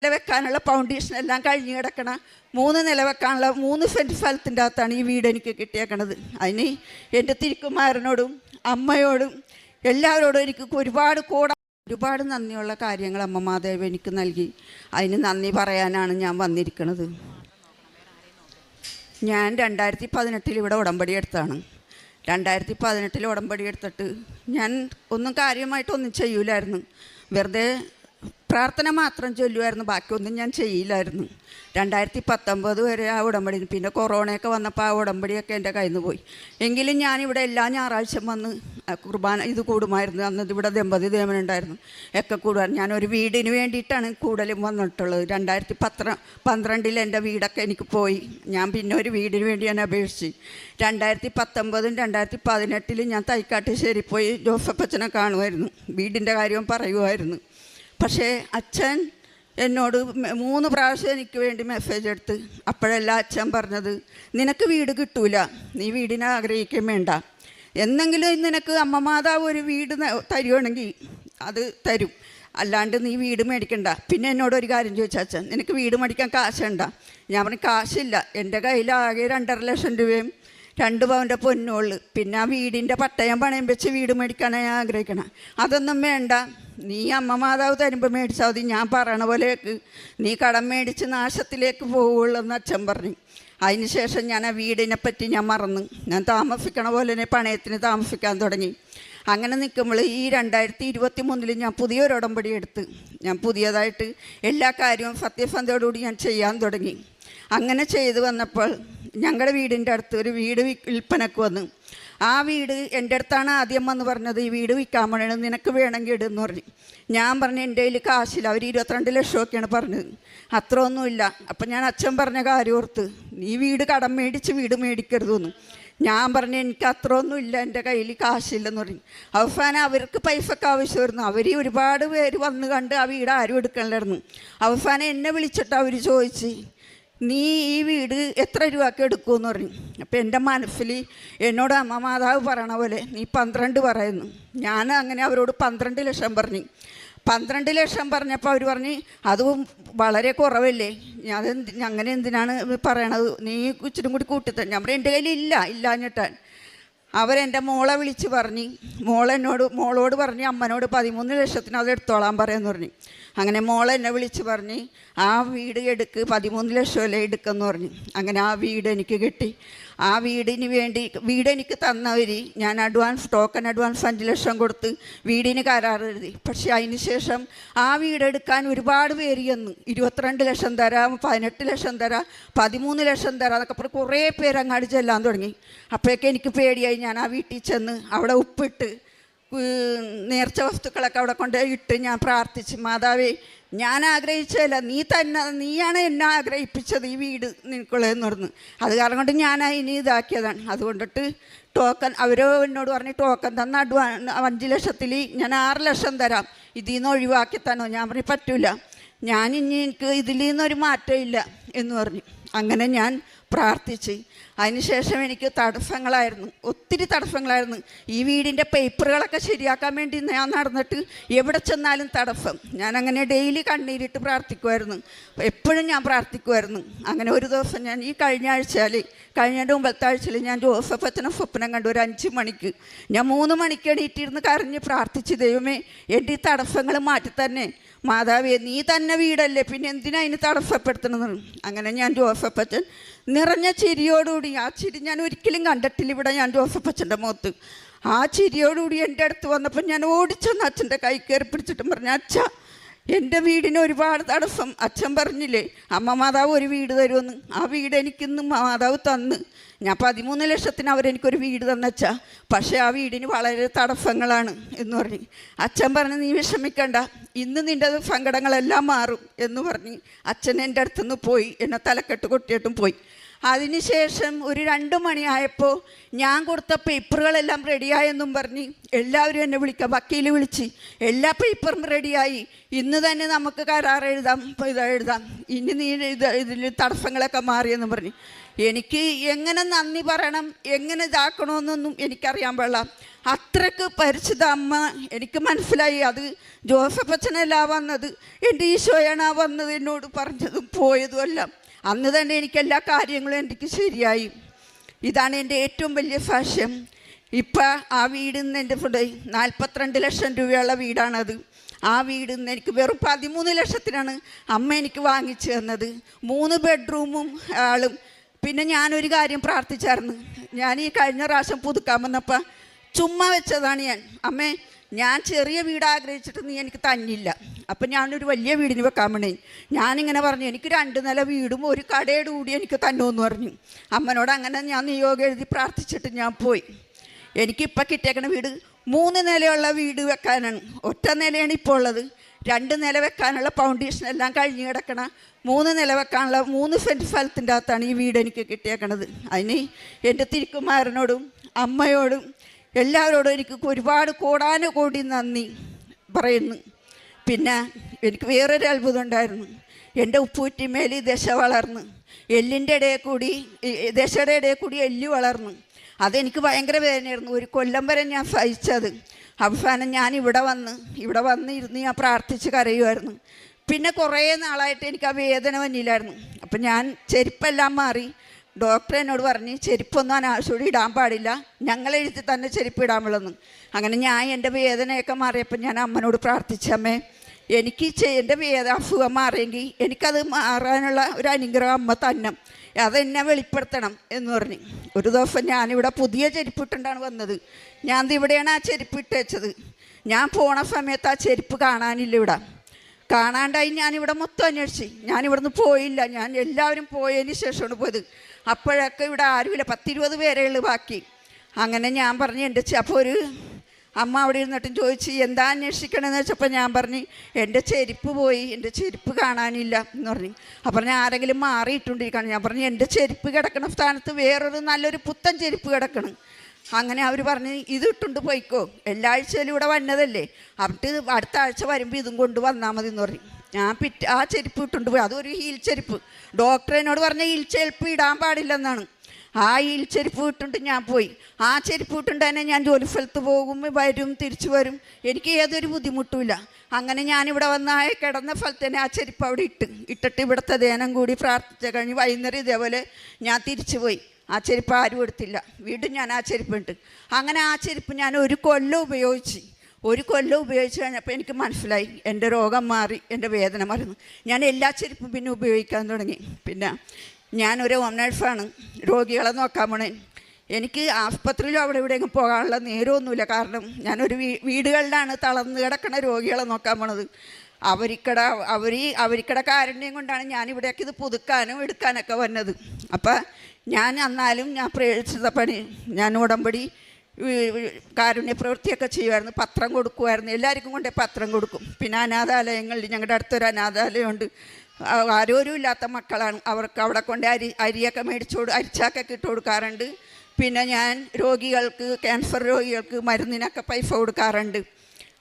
നില വെക്കാനുള്ള ഫൗണ്ടേഷൻ എല്ലാം കഴിഞ്ഞ് കിടക്കണ 3 നില വെക്കാനുള്ള 3 സെൻറ്റ് സ്ഥലത്തിൻ്റെ അകത്താണ് ഈ വീട് എനിക്ക് കിട്ടിയേക്കണത്. അതിന് എൻ്റെ തിരുക്കുമാരനോടും അമ്മയോടും എല്ലാവരോടും എനിക്ക് ഒരുപാട് നന്ദിയുള്ള കാര്യങ്ങൾ അമ്മ മാതാവ് എനിക്ക് നൽകി. അതിന് നന്ദി പറയാനാണ് ഞാൻ വന്നിരിക്കുന്നത്. ഞാൻ 2018 ഇവിടെ ഉടമ്പടി എടുത്താണ്. 2018 ഉടമ്പടി എടുത്തിട്ട് ഞാൻ ഒന്നും കാര്യമായിട്ടൊന്നും ചെയ്യൂലായിരുന്നു. വെറുതെ പ്രാർത്ഥന മാത്രം ചൊല്ലുമായിരുന്നു, ബാക്കിയൊന്നും ഞാൻ ചെയ്യില്ലായിരുന്നു. 2019 വരെ ആ ഉടമ്പടി. പിന്നെ കൊറോണയൊക്കെ വന്നപ്പോൾ ആ ഉടമ്പടിയൊക്കെ എൻ്റെ കയ്യിൽ നിന്ന് പോയി. എങ്കിലും ഞാനിവിടെ എല്ലാ ഞായറാഴ്ചയും വന്ന് കുർബാന ഇത് കൂടുമായിരുന്നു. അന്ന് ഇവിടെ ദമ്പതി ദേവനുണ്ടായിരുന്നു, ഒക്കെ കൂടുമായിരുന്നു. ഞാനൊരു വീടിന് വേണ്ടിയിട്ടാണ് കൂടുതലും വന്നിട്ടുള്ളത്. 2012 എൻ്റെ വീടൊക്കെ എനിക്ക് പോയി. ഞാൻ പിന്നെ ഒരു വീടിന് വേണ്ടി ഞാൻ അപേക്ഷിച്ച് 2019 2018 ഞാൻ തൈക്കാട്ടുശ്ശേരി പോയി ജോസഫച്ചനെ കാണുമായിരുന്നു, വീടിൻ്റെ കാര്യം പറയുമായിരുന്നു. പക്ഷേ അച്ഛൻ എന്നോട് 3 പ്രാവശ്യം എനിക്ക് വേണ്ടി മെസ്സേജ് എടുത്ത്. അപ്പോഴെല്ലാം അച്ഛൻ പറഞ്ഞത്, നിനക്ക് വീട് കിട്ടൂല, നീ വീടിനെ ആഗ്രഹിക്കുകയും വേണ്ട, എന്നെങ്കിലും നിനക്ക് അമ്മ മാതാവ് ഒരു വീട് തരുവാണെങ്കിൽ അത് തരും, അല്ലാണ്ട് നീ വീട് മേടിക്കണ്ട. പിന്നെ എന്നോടൊരു കാര്യം ചോദിച്ചാൽ, അച്ഛൻ നിനക്ക് വീട് മേടിക്കാൻ കാശുണ്ട? ഞാൻ പറഞ്ഞു, കാശില്ല, എൻ്റെ കയ്യിൽ ആകെ 2.5 ലക്ഷം രൂപയും 2 പവൻ്റെ പൊന്നുള്ളു. പിന്നെ ആ വീടിൻ്റെ പട്ടയം പണയം വെച്ച് വീട് മേടിക്കാനാണ് ഞാൻ ആഗ്രഹിക്കണം. അതൊന്നും വേണ്ട, നീ അമ്മ മാതാവ് തരുമ്പോൾ മേടിച്ചാൽ മതി, ഞാൻ പറയണ പോലെയൊക്കെ നീ കടം മേടിച്ച് നാശത്തിലേക്ക് പോവുള്ളൂ എന്ന് അച്ഛൻ പറഞ്ഞു. അതിന് ശേഷം ഞാൻ ആ വീടിനെ പറ്റി ഞാൻ മറന്നു. ഞാൻ താമസിക്കണ പോലെ തന്നെ പണയത്തിന് താമസിക്കാൻ തുടങ്ങി. അങ്ങനെ നിൽക്കുമ്പോൾ ഈ 2023 ഞാൻ പുതിയൊരു ഉടമ്പടി എടുത്ത് ഞാൻ പുതിയതായിട്ട് എല്ലാ കാര്യവും സത്യസന്ധതയോടുകൂടി ഞാൻ ചെയ്യാൻ തുടങ്ങി. അങ്ങനെ ചെയ്തു വന്നപ്പോൾ ഞങ്ങളുടെ വീടിൻ്റെ അടുത്ത് ഒരു വീട് വിൽപ്പനക്ക് വന്നു. ആ വീട് എൻ്റെ അടുത്താണ് ആദ്യം വന്ന് പറഞ്ഞത്, ഈ വീട് വിൽക്കാൻ വേണം, നിനക്ക് വേണമെങ്കിൽ ഇടുമെന്ന് പറഞ്ഞു. ഞാൻ പറഞ്ഞു, എൻ്റെ കയ്യിൽ കാശില്ല. അവർ 22 ലക്ഷമൊക്കെയാണ് പറഞ്ഞത്, അത്ര ഒന്നുമില്ല. അപ്പം ഞാൻ അച്ഛൻ പറഞ്ഞ കാര്യം ഓർത്ത്, നീ വീട് കടം മേടിച്ച് വീട് മേടിക്കരുതെന്ന്. ഞാൻ പറഞ്ഞു, എനിക്ക് അത്ര ഒന്നുമില്ല, എൻ്റെ കയ്യിൽ കാശില്ലെന്ന് പറഞ്ഞു. അവസാനം അവർക്ക് പൈസക്ക് ആവശ്യമായിരുന്നു. അവർ ഒരുപാട് പേര് വന്ന് കണ്ട് ആ വീട് ആരും എടുക്കണില്ലായിരുന്നു. അവസാനം എന്നെ വിളിച്ചിട്ട് അവർ ചോദിച്ച്, നീ ഈ വീട് എത്ര രൂപയ്ക്ക് എടുക്കുമെന്ന് പറഞ്ഞു. അപ്പോൾ എൻ്റെ മനസ്സിൽ എന്നോട് അമ്മ മാതാവ് പറയണ പോലെ നീ 12 പറയുന്നു. ഞാൻ അങ്ങനെ അവരോട് 12 ലക്ഷം പറഞ്ഞു. 12 ലക്ഷം പറഞ്ഞപ്പോൾ അവർ പറഞ്ഞ്, അതും വളരെ കുറവല്ലേ, അങ്ങനെ എന്തിനാണ് പറയണത്, നീ ഇച്ചിരി കൂടി കൂട്ടിത്തരാം. ഞാൻ പറഞ്ഞു, എൻ്റെ കയ്യിൽ ഇല്ലാഞ്ഞിട്ടാൻ. അവരെൻ്റെ മോളെ വിളിച്ച് പറഞ്ഞ്, മോളോട് പറഞ്ഞ് അമ്മനോട് 13 ലക്ഷത്തിന് അത് എടുത്തോളാൻ പറയാമെന്ന് പറഞ്ഞു. അങ്ങനെ മോളെ എന്നെ വിളിച്ച് പറഞ്ഞ്, ആ വീട് എടുക്ക്, 13 ലക്ഷമല്ലേ എടുക്കുമെന്ന് പറഞ്ഞു. അങ്ങനെ ആ വീട് എനിക്ക് കിട്ടി. ആ വീട് എനിക്ക് തന്നവർ ഞാൻ ടോക്കൺ അഡ്വാൻസ് 5 ലക്ഷം കൊടുത്ത് വീടിന് കരാർ എഴുതി. പക്ഷേ അതിന് ശേഷം ആ വീടെടുക്കാൻ ഒരുപാട് പേര് ചെന്നു, 22 ലക്ഷം തരാം, 18 ലക്ഷം തരാം, 13 ലക്ഷം തരാം എന്നൊക്കെ പറഞ്ഞ് കുറേ പേര് അങ്ങാടി ചെല്ലാൻ തുടങ്ങി. അപ്പോഴേക്കും എനിക്ക് പേടിയായി. ഞാൻ ആ വീട്ടിൽ ചെന്ന് അവിടെ ഉപ്പിട്ട് നേർച്ച വസ്തുക്കളൊക്കെ അവിടെ കൊണ്ട് ഇട്ട് ഞാൻ പ്രാർത്ഥിച്ച്, മാതാവേ, ഞാൻ ആഗ്രഹിച്ചതല്ല, നീയാണ് എന്നെ ആഗ്രഹിപ്പിച്ചത് ഈ വീട് നിനക്കുള്ളതെന്ന് പറഞ്ഞു. അത് കാരണം കൊണ്ട് ഞാൻ അതിന് ഇതാക്കിയതാണ്. അതുകൊണ്ടിട്ട് ടോക്കൺ എന്നോട് പറഞ്ഞ്, ടോക്കൺ തന്ന 5 ലക്ഷത്തിൽ ഞാൻ 6 ലക്ഷം തരാം, ഇതിൽ നിന്ന് ഒഴിവാക്കി തന്നോ. ഞാൻ പറഞ്ഞു, പറ്റൂല, എനിക്ക് ഇതിൽ നിന്നൊരു മാറ്റമില്ല എന്ന് പറഞ്ഞു. അങ്ങനെ ഞാൻ പ്രാർത്ഥിച്ച്. അതിനുശേഷം എനിക്ക് ഒത്തിരി തടസ്സങ്ങളായിരുന്നു. ഈ വീടിൻ്റെ പേപ്പറുകളൊക്കെ ശരിയാക്കാൻ വേണ്ടി ഞാൻ നടന്നിട്ട് എവിടെ ചെന്നാലും തടസ്സം. ഞാനങ്ങനെ ഡെയിലി കണ്ണീരിട്ട് പ്രാർത്ഥിക്കുമായിരുന്നു, എപ്പോഴും ഞാൻ പ്രാർത്ഥിക്കുമായിരുന്നു. അങ്ങനെ ഒരു ദിവസം ഞാൻ ഈ കഴിഞ്ഞ മുമ്പത്തെ ആഴ്ചയിൽ ഞാൻ ജോസഫച്ചനെ സ്വപ്നം കണ്ടു. ഒരു 5 മണിക്ക് ഞാൻ 3 മണിക്ക് എണീറ്റിരുന്ന് കരഞ്ഞ് പ്രാർത്ഥിച്ച്, ദൈവമേ, എൻ്റെ ഈ തടസ്സങ്ങൾ മാറ്റിത്തന്നെ മാതാവേ, നീ തന്നെ വീടല്ലേ, പിന്നെ എന്തിനാ അതിന് തടസ്സപ്പെടുത്തണമെന്ന്. അങ്ങനെ ഞാൻ ജോസഫച്ചൻ നിറഞ്ഞ ചിരിയോടുകൂടി, ആ ചിരി ഞാൻ ഒരിക്കലും കണ്ടിട്ടില്ല ഇവിടെ ഞാൻ ജോസഫച്ചൻ്റെ മുഖത്ത്. ആ ചിരിയോടുകൂടി എൻ്റെ അടുത്ത് വന്നപ്പോൾ ഞാൻ ഓടിച്ചെന്ന് അച്ഛൻ്റെ കൈ കയറി പിടിച്ചിട്ടും പറഞ്ഞു, അച്ഛാ, എൻ്റെ വീടിന് ഒരുപാട് തടസ്സം. അച്ഛൻ പറഞ്ഞില്ലേ അമ്മ മാതാവ് ഒരു വീട് തരുമെന്ന്, ആ വീട് എനിക്കിന്ന് മാതാവ് തന്ന്. ഞാൻ 13 ലക്ഷത്തിന് അവരെനിക്കൊരു വീട് തന്നച്ചാ, പക്ഷേ ആ വീടിന് വളരെ തടസ്സങ്ങളാണ് എന്ന് പറഞ്ഞു. അച്ഛൻ പറഞ്ഞു, നീ വിഷമിക്കണ്ട, ഇന്ന് നിൻ്റെ സങ്കടങ്ങളെല്ലാം മാറും എന്ന് പറഞ്ഞ് അച്ഛൻ എൻ്റെ അടുത്തുനിന്ന് പോയി, എന്നെ തലക്കെട്ട് കൊട്ടിയിട്ടും പോയി. അതിനുശേഷം ഒരു 2 മണിയായപ്പോൾ ഞാൻ കൊടുത്ത പേപ്പറുകളെല്ലാം റെഡിയായെന്നും പറഞ്ഞ് എല്ലാവരും എന്നെ വിളിക്കാം, വക്കീൽ വിളിച്ച് എല്ലാ പേപ്പറും റെഡിയായി, ഇന്ന് തന്നെ നമുക്ക് കരാർ എഴുതാം, എഴുതാം, ഇനി നീ ഇതിൽ തടസ്സങ്ങളൊക്കെ മാറിയെന്ന് പറഞ്ഞ്. എനിക്ക് എങ്ങനെ നന്ദി പറയണം, എങ്ങനെ ഇതാക്കണമെന്നൊന്നും എനിക്കറിയാൻ പാടില്ല. അത്രയ്ക്ക് പരിശുദ്ധ അമ്മ എനിക്ക് മനസ്സിലായി. അത് ജോസഫ് അച്ഛനല്ല വന്നത്, എൻ്റെ ഈശോയാണ് വന്നത്, എന്നോട് പറഞ്ഞതും പോയതും എല്ലാം. അന്ന് തന്നെ എനിക്ക് എല്ലാ കാര്യങ്ങളും എനിക്ക് ശരിയായി. ഇതാണ് എൻ്റെ ഏറ്റവും വലിയ സാക്ഷ്യം. ഇപ്പം ആ വീടിൽ നിന്ന് എൻ്റെ 42 ലക്ഷം രൂപയുള്ള വീടാണത്. ആ വീട് എനിക്ക് വെറും 13 ലക്ഷത്തിനാണ് അമ്മ എനിക്ക് വാങ്ങിച്ചു തന്നത്. 3 ബെഡ്റൂമും ആളും. പിന്നെ ഞാനൊരു കാര്യം പ്രാർത്ഥിച്ചായിരുന്നു. ഞാൻ ഈ കഴിഞ്ഞ പ്രാവശ്യം പുതുക്കാൻ വന്നപ്പോൾ ചുമ്മാ വെച്ചതാണ് ഞാൻ, അമ്മേ ഞാൻ ചെറിയ വീട് ആഗ്രഹിച്ചിട്ട് നീ എനിക്ക് തന്നില്ല, അപ്പം ഞാനൊരു വലിയ വീടിന് വെക്കാൻ വേണേ. ഞാനിങ്ങനെ പറഞ്ഞു, എനിക്ക് 2 നില വീടും ഒരു കടയുടെ കൂടി എനിക്ക് തന്നുമെന്ന് പറഞ്ഞു. അമ്മനോട് അങ്ങനെ ഞാൻ നിയോഗം എഴുതി പ്രാർത്ഥിച്ചിട്ട് ഞാൻ പോയി. എനിക്കിപ്പോൾ കിട്ടിയേക്കണ വീട് 3 നിലയുള്ള വീട് വെക്കാനാണ്. ഒറ്റ നിലയാണ് ഇപ്പോൾ ഉള്ളത്. 2 നില വെക്കാനുള്ള ഫൗണ്ടേഷൻ എല്ലാം കഴിഞ്ഞ് കിടക്കണ 3 നില വെക്കാനുള്ള 3 സെൻറ്റ് സ്ഥലത്തിൻ്റെ അകത്താണ് ഈ വീട് എനിക്ക് കിട്ടിയേക്കണത്. അതിന് എൻ്റെ തിരുക്കുമാരനോടും അമ്മയോടും എല്ലാവരോടും എനിക്ക് ഒരുപാട് കോടാനുകോടി നന്ദി പറയുന്നു. പിന്നെ എനിക്ക് വേറൊരു അത്ഭുതം ഉണ്ടായിരുന്നു. എൻ്റെ ഉപ്പൂറ്റിമേൽ ദശ വളർന്ന്, എല്ലിൻ്റെ ഇടയിൽ കൂടി, ദശയുടെ ഇടയിൽ കൂടി എല്ല് വളർന്നു. അതെനിക്ക് ഭയങ്കര വേദനയായിരുന്നു. 1 കൊല്ലം വരെ ഞാൻ സഹിച്ചത്. അവസാനം ഞാൻ ഇവിടെ വന്ന് ഇരുന്ന് ഞാൻ പ്രാർത്ഥിച്ച് കരയുമായിരുന്നു. പിന്നെ കുറേ നാളായിട്ട് എനിക്ക് ആ വേദന വന്നില്ലായിരുന്നു. അപ്പം ഞാൻ ചെരുപ്പെല്ലാം മാറി. ഡോക്ടർ എന്നോട് പറഞ്ഞ് ചെരുപ്പൊന്നും അനാവശ്യോടെ ഇടാൻ പാടില്ല, ഞങ്ങളെഴുതി തന്നെ ചെരുപ്പ് ഇടാമുള്ളെന്ന്. അങ്ങനെ ഞാൻ എൻ്റെ വേദനയൊക്കെ മാറിയപ്പോൾ ഞാൻ അമ്മനോട് പ്രാർത്ഥിച്ചമ്മേ, എനിക്ക് എൻ്റെ അസുഖം മാറിയെങ്കിൽ എനിക്കത് മാറാനുള്ള ഒരു അനുഗ്രഹം അമ്മ തന്നെ, അതെന്നെ വെളിപ്പെടുത്തണം എന്ന് പറഞ്ഞു. ഒരു ദിവസം ഞാനിവിടെ പുതിയ ചെരുപ്പിട്ടുണ്ടാണ് വന്നത്. ഞാൻ ഇവിടെയാണ് ആ ചെരുപ്പ് ഇട്ടേച്ചത്. ഞാൻ പോണ സമയത്ത് ആ ചെരുപ്പ് കാണാനില്ല. ഇവിടെ കാണാണ്ടായി. ഞാനിവിടെ മൊത്തം അന്വേഷിച്ച്, ഞാനിവിടുന്ന് പോയില്ല. ഞാൻ എല്ലാവരും പോയതിന് ശേഷമാണ് പോയത്. അപ്പോഴൊക്കെ ഇവിടെ ആരുമില്ല, 10-20 പേരേ ഉള്ളൂ ബാക്കി. അങ്ങനെ ഞാൻ പറഞ്ഞു അപ്പോൾ ഒരു അമ്മ അവിടെ ഇരുന്നിട്ടും ചോദിച്ച് എന്താ അന്വേഷിക്കണമെന്ന് വെച്ചപ്പോൾ ഞാൻ പറഞ്ഞു എൻ്റെ ചെരുപ്പ് പോയി, എൻ്റെ ചെരുപ്പ് കാണാനില്ല എന്ന് പറഞ്ഞു. അപ്പോൾ ഞാൻ ആരെങ്കിലും മാറിയിട്ടുണ്ടിരിക്കണം. ഞാൻ പറഞ്ഞു എൻ്റെ ചെരുപ്പ് കിടക്കുന്ന സ്ഥാനത്ത് വേറൊരു നല്ലൊരു പുത്തൻ ചെരുപ്പ് കിടക്കണം. അങ്ങനെ അവർ പറഞ്ഞ് ഇത് ഇട്ടുകൊണ്ട് പോയിക്കോ, എല്ലാ ആഴ്ചയിലും ഇവിടെ വന്നതല്ലേ, അവിടെ അടുത്ത ആഴ്ച വരുമ്പോൾ ഇതും കൊണ്ട് വന്നാൽ മതി എന്ന് പറഞ്ഞു. ഞാൻ ആ ചെരുപ്പ് ഇട്ടുകൊണ്ട് പോയി. അതൊരു ഹീൽ ചെരുപ്പ്. ഡോക്ടർ എന്നോട് പറഞ്ഞ ഹീൽ ചെരുപ്പ് ഇടാൻ പാടില്ലെന്നാണ്. ആ ഹീൽ ചെരുപ്പ് ഇട്ടുകൊണ്ട് ഞാൻ പോയി. ആ ചെരുപ്പ് ഇട്ടുകൊണ്ട് തന്നെ ഞാൻ ജോലി സ്ഥലത്ത് പോകും, വരും, തിരിച്ചു വരും. എനിക്ക് ഏതൊരു ബുദ്ധിമുട്ടുമില്ല. അങ്ങനെ ഞാനിവിടെ വന്ന കിടന്ന സ്ഥലത്ത് തന്നെ ആ ചെരുപ്പ് അവിടെ ഇട്ടിട്ട് ഇവിടുത്തെ ധ്യാനം കൂടി പ്രാർത്ഥിച്ച കഴിഞ്ഞ് വൈകുന്നേരം ഇതേപോലെ ഞാൻ തിരിച്ചു പോയി. ആ ചെരുപ്പ് ആരും എടുത്തില്ല. വീണ്ടും ഞാൻ ആ ചെരുപ്പ് ഇട്ട്. അങ്ങനെ ആ ചെരുപ്പ് ഞാൻ 1 കൊല്ലം ഉപയോഗിച്ച്. 1 കൊല്ലം ഉപയോഗിച്ച് കഴിഞ്ഞപ്പോൾ എനിക്ക് മനസ്സിലായി എൻ്റെ രോഗം മാറി, എൻ്റെ വേദന മറന്നു. ഞാൻ എല്ലാ ചെരുപ്പും പിന്നെ ഉപയോഗിക്കാൻ തുടങ്ങി. പിന്നെ ഞാനൊരു ഹോം നഴ്സാണ്, രോഗികളെ നോക്കാൻ പോണേ. എനിക്ക് ആസ്പത്രിയിലും അവിടെ ഇവിടെയെങ്കിലും പോകാനുള്ള നേരമൊന്നുമില്ല. കാരണം ഞാനൊരു വീടുകളിലാണ് തളർന്ന് കിടക്കണ രോഗികളെ നോക്കാൻ പോണത്. അവരിക്കടെ കാരുണ്യം കൊണ്ടാണ് ഞാനിവിടേക്ക് ഇത് പുതുക്കാനും എടുക്കാനൊക്കെ വന്നത്. അപ്പം ഞാൻ എന്നാലും ഞാൻ പ്രേക്ഷിത പണി, ഞാൻ ഉടമ്പടി കാരുണ്യ പ്രവൃത്തിയൊക്കെ ചെയ്യുമായിരുന്നു. പത്രം കൊടുക്കുമായിരുന്നു, എല്ലാവർക്കും കൊണ്ടേ പത്രം കൊടുക്കും. പിന്നെ അനാഥാലയങ്ങളിൽ ഞങ്ങളുടെ അടുത്തൊരു അനാഥാലയമുണ്ട്. ആരോരും ഇല്ലാത്ത മക്കളാണ്. അവർക്ക് അവിടെ കൊണ്ട് അരിയൊക്കെ അരിച്ചാക്കൊക്കെ ഇട്ട് കൊടുക്കാറുണ്ട്. പിന്നെ ഞാൻ രോഗികൾക്ക്, ക്യാൻസർ രോഗികൾക്ക് മരുന്നിനൊക്കെ പൈസ കൊടുക്കാറുണ്ട്.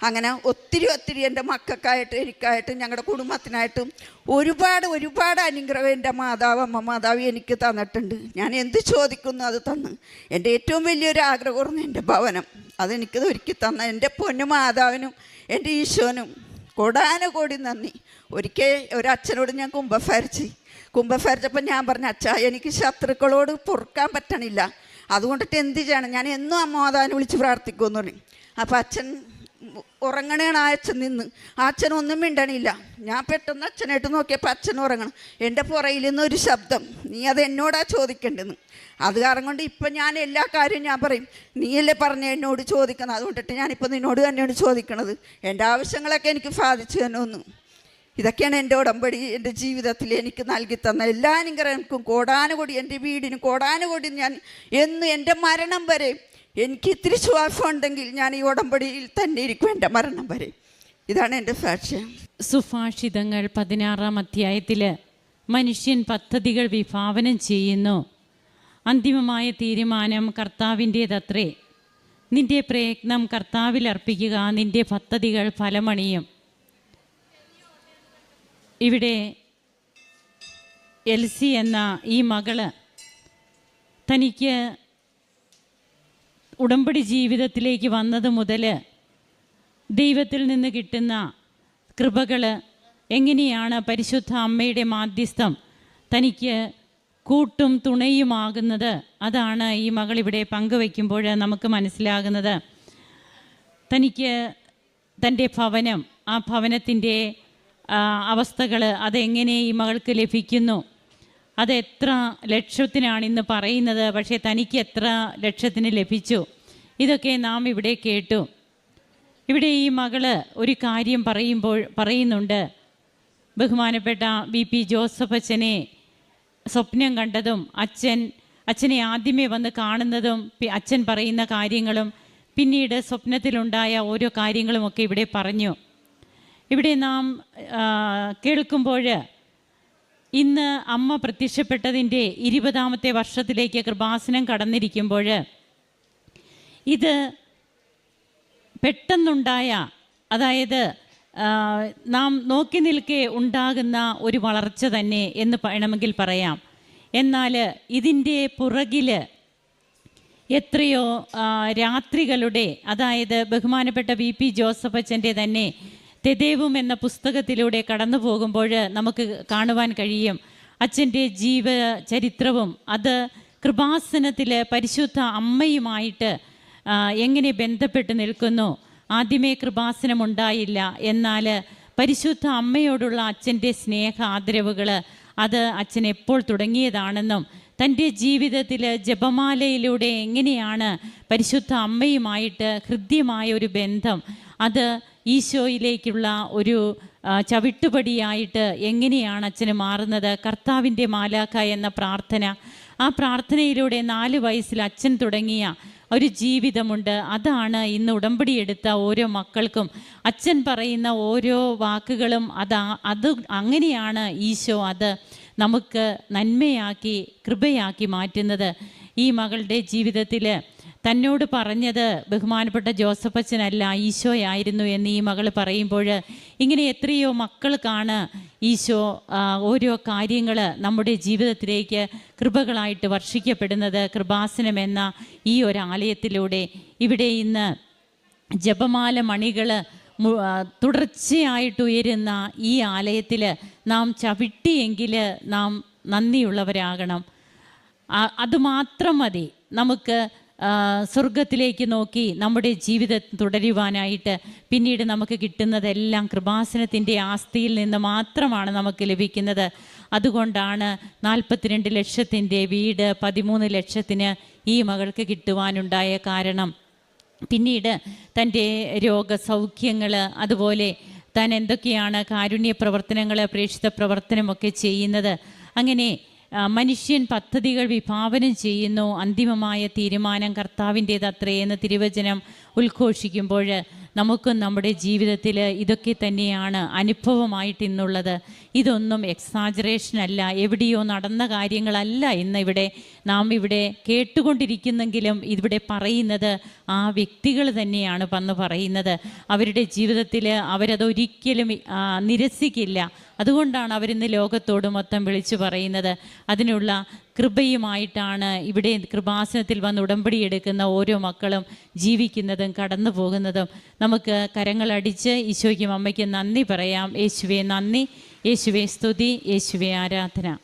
അങ്ങനെ ഒത്തിരി എൻ്റെ മക്കൾക്കായിട്ട്, എനിക്കായിട്ടും ഞങ്ങളുടെ കുടുംബത്തിനായിട്ടും ഒരുപാട് അനുഗ്രഹം എൻ്റെ അമ്മ മാതാവ് എനിക്ക് തന്നിട്ടുണ്ട്. ഞാൻ എന്ത് ചോദിക്കുന്നു അത് തന്ന്. എൻ്റെ ഏറ്റവും വലിയൊരു ആഗ്രഹമായിരുന്നു എൻ്റെ ഭവനം. അതെനിക്കത് ഒരുക്കി തന്ന എൻ്റെ പൊന്നു മാതാവിനും എൻ്റെ ഈശോനും കോടാനുകോടി നന്ദി. ഒരിക്കൽ ഒരച്ഛനോട് ഞാൻ കുമ്പസാരിച്ചപ്പോൾ ഞാൻ പറഞ്ഞു, അച്ഛാ എനിക്ക് ശത്രുക്കളോട് പൊറുക്കാൻ പറ്റണില്ല, അതുകൊണ്ടിട്ട് എന്ത് ചെയ്യണം, ഞാൻ എന്നും അമ്മ മാതാവിനെ വിളിച്ച് പ്രാർത്ഥിക്കുമെന്ന് പറഞ്ഞു. അപ്പോൾ അച്ഛൻ ഉറങ്ങണേണ്. ആ അച്ഛൻ നിന്ന്, ആ അച്ഛൻ ഒന്നും മിണ്ടണില്ല. ഞാൻ പെട്ടെന്ന് അച്ഛനായിട്ട് നോക്കിയപ്പോൾ അച്ഛൻ ഉറങ്ങണം. എൻ്റെ പുറയിൽ നിന്നൊരു ശബ്ദം, നീ അത് എന്നോടാ ചോദിക്കേണ്ടതെന്ന്. അത് കാരണം കൊണ്ട് ഇപ്പം ഞാൻ എല്ലാ കാര്യവും ഞാൻ പറയും, നീയല്ലേ പറഞ്ഞ എന്നോട് ചോദിക്കണം, അതുകൊണ്ടിട്ട് ഞാനിപ്പോൾ നിന്നോട് തന്നെയാണ് ചോദിക്കണത്. എൻ്റെ ആവശ്യങ്ങളൊക്കെ എനിക്ക് സാധിച്ചു തന്നെ ഒന്നും. ഇതൊക്കെയാണ് എൻ്റെ ഉടമ്പടി എൻ്റെ ജീവിതത്തിൽ എനിക്ക് നൽകി തന്ന എല്ലാ അനുഗ്രഹങ്ങൾക്കും കോടാനുകൂടി, എൻ്റെ വീടിനും കോടാനുകൂടി. ഞാൻ എന്ന് എൻ്റെ മരണം വരെ എനിക്ക് ഇത്തിരി ശ്വാസം ഉണ്ടെങ്കിൽ ഞാൻ ഈ ഉടമ്പടിയിൽ തന്നെ ഇരിക്കും എൻ്റെ മരണം വരെ. ഇതാണ് എൻ്റെ സാക്ഷ്യം. സുഭാഷിതങ്ങൾ 16-ാം അധ്യായത്തിൽ മനുഷ്യൻ പദ്ധതികൾ വിഭാവനം ചെയ്യുന്നു. അന്തിമമായ തീരുമാനം കർത്താവിൻ്റേതത്രേ. നിന്റെ പ്രയത്നം കർത്താവിൽ അർപ്പിക്കുക, നിന്റെ പദ്ധതികൾ ഫലമണിയും. ഇവിടെ എൽസി എന്ന ഈ മകള് തനിക്ക് ഉടമ്പടി ജീവിതത്തിലേക്ക് വന്നത് മുതൽ ദൈവത്തിൽ നിന്ന് കിട്ടുന്ന കൃപകൾ എങ്ങനെയാണ് പരിശുദ്ധ അമ്മയുടെ മാധ്യസ്ഥം തനിക്ക് കൂട്ടും തുണയുമാകുന്നത്, അതാണ് ഈ മകളിവിടെ പങ്കുവയ്ക്കുമ്പോൾ നമുക്ക് മനസ്സിലാകുന്നത്. തനിക്ക് തൻ്റെ ഭവനം, ആ ഭവനത്തിൻ്റെ അവസ്ഥകൾ അതെങ്ങനെ ഈ മകൾക്ക് ലഭിക്കുന്നു, അത് എത്ര ലക്ഷത്തിനാണ് ഇന്ന് പറയുന്നത്, പക്ഷേ തനിക്ക് എത്ര ലക്ഷത്തിന് ലഭിച്ചു, ഇതൊക്കെ നാം ഇവിടെ കേട്ടു. ഇവിടെ ഈ മകള് ഒരു കാര്യം പറയുന്നുണ്ട്. ബഹുമാനപ്പെട്ട BP ജോസഫ് അച്ഛനെ സ്വപ്നം കണ്ടതും അച്ഛനെ ആദ്യമേ വന്ന് കാണുന്നതും അച്ഛൻ പറയുന്ന കാര്യങ്ങളും പിന്നീട് സ്വപ്നത്തിലുണ്ടായ ഓരോ കാര്യങ്ങളുമൊക്കെ ഇവിടെ പറഞ്ഞു. ഇവിടെ നാം കേൾക്കുമ്പോൾ ഇന്ന് അമ്മ പ്രത്യക്ഷപ്പെട്ടതിൻ്റെ 20ാമത്തെ വർഷത്തിലേക്ക് കൃപാസനം കടന്നിരിക്കുമ്പോൾ ഇത് പെട്ടെന്നുണ്ടായ, അതായത് നാം നോക്കി നിൽക്കെ ഉണ്ടാകുന്ന ഒരു വളർച്ച തന്നെ എന്ന് വേണമെങ്കിൽ പറയാം. എന്നാൽ ഇതിൻ്റെ പുറകിൽ എത്രയോ രാത്രികളുടെ, അതായത് ബഹുമാനപ്പെട്ട BP ജോസഫ് അച്ഛൻ്റെ തന്നെ തെദേവും എന്ന പുസ്തകത്തിലൂടെ കടന്നു പോകുമ്പോൾ നമുക്ക് കാണുവാൻ കഴിയും അച്ഛൻ്റെ ജീവചരിത്രവും അത് കൃപാസനത്തിൽ പരിശുദ്ധ അമ്മയുമായിട്ട് എങ്ങനെ ബന്ധപ്പെട്ട് നിൽക്കുന്നു. ആദ്യമേ കൃപാസനം ഉണ്ടായില്ല, എന്നാൽ പരിശുദ്ധ അമ്മയോടുള്ള അച്ഛൻ്റെ സ്നേഹ ആദരവുകൾ അത് അച്ഛൻ എപ്പോൾ തുടങ്ങിയതാണെന്നും തൻ്റെ ജീവിതത്തിൽ ജപമാലയിലൂടെ എങ്ങനെയാണ് പരിശുദ്ധ അമ്മയുമായിട്ട് ഹൃദ്യമായ ഒരു ബന്ധം, അത് ഈശോയിലേക്കുള്ള ഒരു ചവിട്ടുപടിയായിട്ട് എങ്ങനെയാണ് അച്ഛന് മാറുന്നത്. കർത്താവിൻ്റെ മാലാഖ എന്ന പ്രാർത്ഥന, ആ പ്രാർത്ഥനയിലൂടെ 4 വയസ്സിൽ അച്ഛൻ തുടങ്ങിയ ഒരു ജീവിതമുണ്ട്. അതാണ് ഇന്ന് ഉടമ്പടി എടുത്ത ഓരോ മക്കൾക്കും അച്ഛൻ പറയുന്ന ഓരോ വാക്കുകളും അത് അങ്ങനെയാണ് ഈശോ അത് നമുക്ക് നന്മയാക്കി കൃപയാക്കി മാറ്റുന്നത്. ഈ മകളുടെ ജീവിതത്തിൽ തന്നോട് പറഞ്ഞത് ബഹുമാനപ്പെട്ട ജോസഫ് അച്ഛനല്ല, ഈശോയായിരുന്നു എന്ന് ഈ മകൾ പറയുമ്പോൾ ഇങ്ങനെ എത്രയോ മക്കൾക്കാണ് ഈശോ ഓരോ കാര്യങ്ങൾ നമ്മുടെ ജീവിതത്തിലേക്ക് കൃപകളായിട്ട് വർഷിക്കപ്പെടുന്നത് കൃപാസനം എന്ന ഈ ഒരു ആലയത്തിലൂടെ. ഇവിടെ ഇന്ന് ജപമാല മണികൾ തുടർച്ചയായിട്ട് ഉയരുന്ന ഈ ആലയത്തിൽ നാം ചവിട്ടിയെങ്കിൽ നാം നന്ദിയുള്ളവരാകണം. അതുമാത്രം മതി നമുക്ക് സ്വർഗത്തിലേക്ക് നോക്കി നമ്മുടെ ജീവിതം തുടരുവാനായിട്ട്. പിന്നീട് നമുക്ക് കിട്ടുന്നതെല്ലാം കൃപാസനത്തിൻ്റെ ആസ്തിയിൽ നിന്ന് മാത്രമാണ് നമുക്ക് ലഭിക്കുന്നത്. അതുകൊണ്ടാണ് 42 ലക്ഷത്തിൻ്റെ വീട് 13 ലക്ഷത്തിന് ഈ മകൾക്ക് കിട്ടുവാനുണ്ടായ കാരണം. പിന്നീട് തൻ്റെ രോഗസൗഖ്യങ്ങൾ, അതുപോലെ താൻ എന്തൊക്കെയാണ് കാരുണ്യ പ്രവർത്തനങ്ങൾ, പ്രേക്ഷിത പ്രവർത്തനമൊക്കെ ചെയ്യുന്നത്, അങ്ങനെ മനുഷ്യൻ പദ്ധതികൾ വിഭാവനം ചെയ്യുന്നു, അന്തിമമായ തീരുമാനം കർത്താവിൻ്റേതത്രേ എന്ന് തിരുവചനം ഉദ്ഘോഷിക്കുമ്പോൾ നമുക്കും നമ്മുടെ ജീവിതത്തിൽ ഇതൊക്കെ തന്നെയാണ് അനുഭവമായിട്ട് ഇന്നുള്ളത്. ഇതൊന്നും എക്സാജറേഷൻ അല്ല, എവിടെയോ നടന്ന കാര്യങ്ങളല്ല ഇന്ന് ഇവിടെ നാം ഇവിടെ കേട്ടുകൊണ്ടിരിക്കുന്നെങ്കിലും ഇവിടെ പറയുന്നത് ആ വ്യക്തികൾ തന്നെയാണ് വന്ന് പറയുന്നത്. അവരുടെ ജീവിതത്തിൽ അവരതൊരിക്കലും നിരസിക്കില്ല. അതുകൊണ്ടാണ് അവരിന്ന് ലോകത്തോട് മൊത്തം വിളിച്ചു പറയുന്നത്. അതിനുള്ള കൃപയുമായിട്ടാണ് ഇവിടെ കൃപാസനത്തിൽ വന്ന് ഉടമ്പടി എടുക്കുന്ന ഓരോ മക്കളും ജീവിക്കുന്നതും കടന്നു പോകുന്നതും. നമുക്ക് കരങ്ങളടിച്ച് ഈശോയ്ക്കും അമ്മയ്ക്കും നന്ദി പറയാം. യേശുവേ നന്ദി, യേശുവേ സ്തുതി, യേശുവേ ആരാധന.